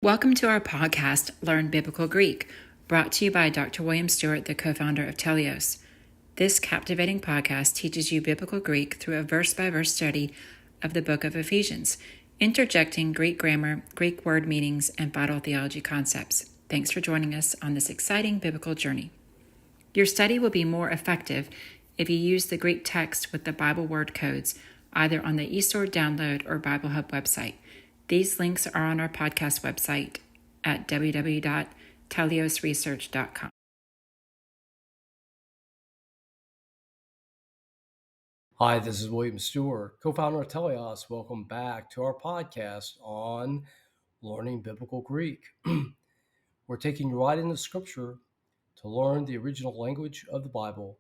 Welcome to our podcast, Learn Biblical Greek, brought to you by Dr. William Stewart, the co-founder of Teleios. This captivating podcast teaches you biblical Greek through a verse-by-verse study of the book of Ephesians, interjecting Greek grammar, Greek word meanings, and vital theology concepts. Thanks for joining us on this exciting biblical journey. Your study will be more effective if you use the Greek text with the Bible word codes, either on the eSword download or Bible Hub website. These links are on our podcast website at www.teliosresearch.com. Hi, this is William Stewart, co-founder of Teleios. Welcome back to our podcast on learning biblical Greek. We're taking you right into Scripture to learn the original language of the Bible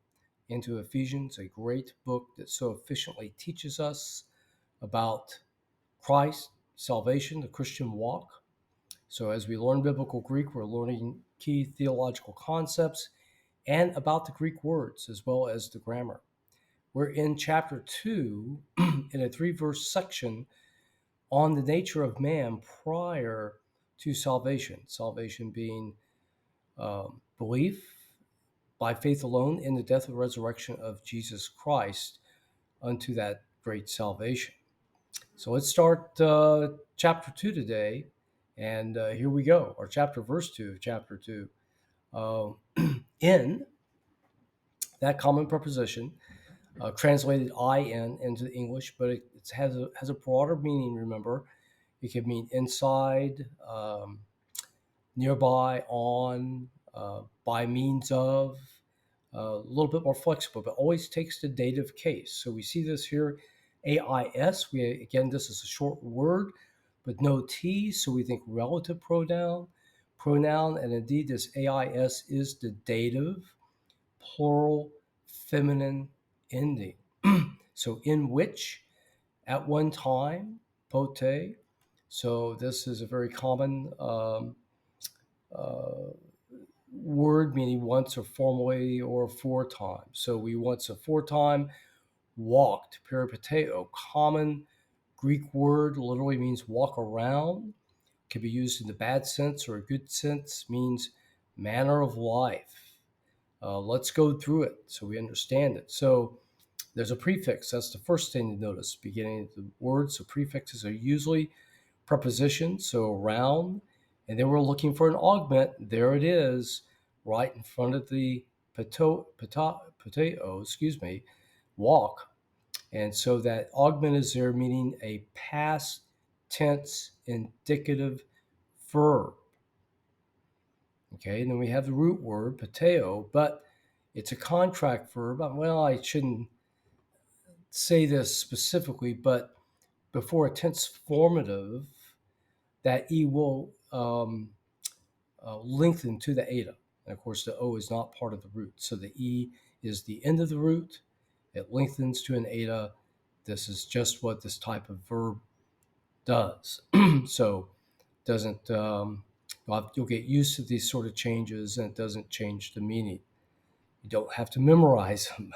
into Ephesians, a great book that so efficiently teaches us about Christ, salvation, the Christian walk. So as we learn biblical Greek, we're learning key theological concepts and about the Greek words as well as the grammar. We're in chapter 2 in a 3-verse section on the nature of man prior to salvation. Salvation being belief by faith alone in the death and resurrection of Jesus Christ unto that great salvation. So let's start chapter 2 today. And here we go, or verse 2 of chapter 2. In that common preposition, translated in into English, but it has a broader meaning, remember. It can mean inside, nearby, on, by means of, a little bit more flexible, but always takes the dative case. So we see this here, AIS. Again, this is a short word, but no T, so we think relative pronoun, and indeed this AIS is the dative, plural, feminine ending. So in which, at one time, pote. So this is a very common word meaning once or formerly or aforetime. So we once aforetime walked, peripateo, common Greek word, literally means walk around. Can be used in the bad sense or a good sense, means manner of life. Let's go through it so we understand it. So there's a prefix. That's the first thing to notice, beginning of the word. So prefixes are usually prepositions, so around. And then we're looking for an augment. There it is, right in front of the walk. And so that augment is there, meaning a past tense indicative verb. Okay, and then we have the root word, pateo, but it's a contract verb. Well, I shouldn't say this specifically, but before a tense formative, that E will lengthen to the eta. And of course, the O is not part of the root. So the E is the end of the root. It lengthens to an eta. This is just what this type of verb does. So doesn't you'll get used to these sort of changes, and it doesn't change the meaning. You don't have to memorize them.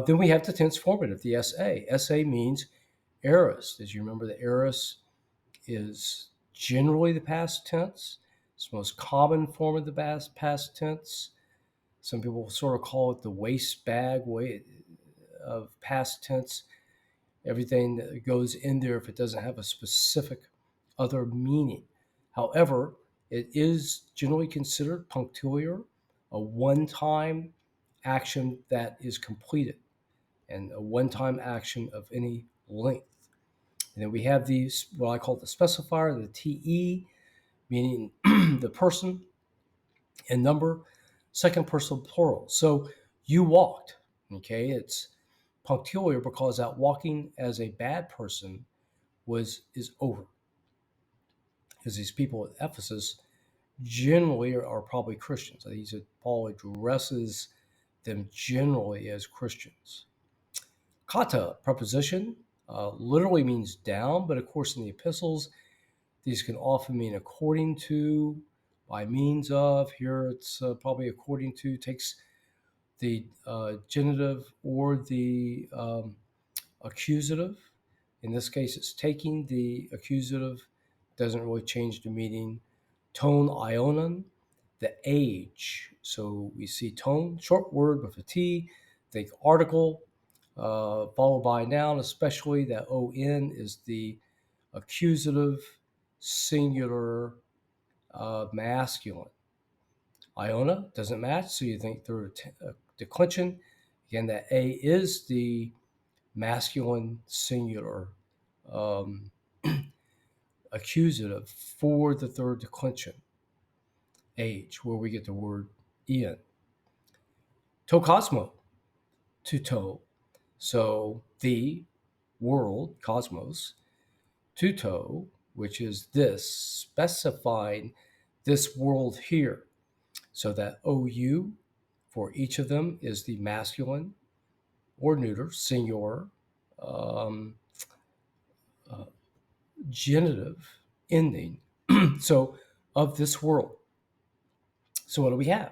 Then we have the tense formative, the SA. SA means aorist. As you remember, the aorist is generally the past tense. It's the most common form of the past tense. Some people sort of call it the waste bag way of past tense. Everything that goes in there if it doesn't have a specific other meaning. However, it is generally considered punctiliar, a one-time action that is completed, and a one-time action of any length. And then we have these, what I call the specifier, the TE, meaning the person and number, second person plural. So you walked, okay? It's punctiliar because that walking as a bad person is over. Because these people at Ephesus generally are probably Christians. Paul addresses them generally as Christians. Kata, preposition, literally means down, but of course in the epistles, these can often mean according to, by means of. Here it's probably according to, takes the genitive or the accusative. In this case, it's taking the accusative doesn't really change the meaning. Tone ionon, the age. So we see tone, short word with a T, think article, followed by noun, especially that on is the accusative singular masculine. Iona doesn't match, so you think third declension. Again, that A is the masculine singular um, accusative for the third declension age, where we get the word Ian. To cosmo, to toe. So the world, cosmos, to toe, which is this, specifying this world here. So that OU for each of them is the masculine or neuter, singular, um, uh, genitive ending. So of this world. So what do we have?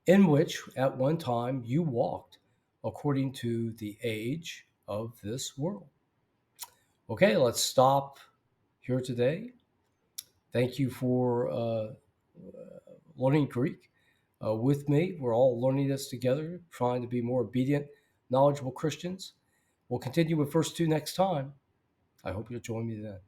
In which at one time you walked according to the age of this world. Okay, let's stop here today. Thank you for learning Greek with me. We're all learning this together, trying to be more obedient, knowledgeable Christians. We'll continue with verse 2 next time. I hope you'll join me then.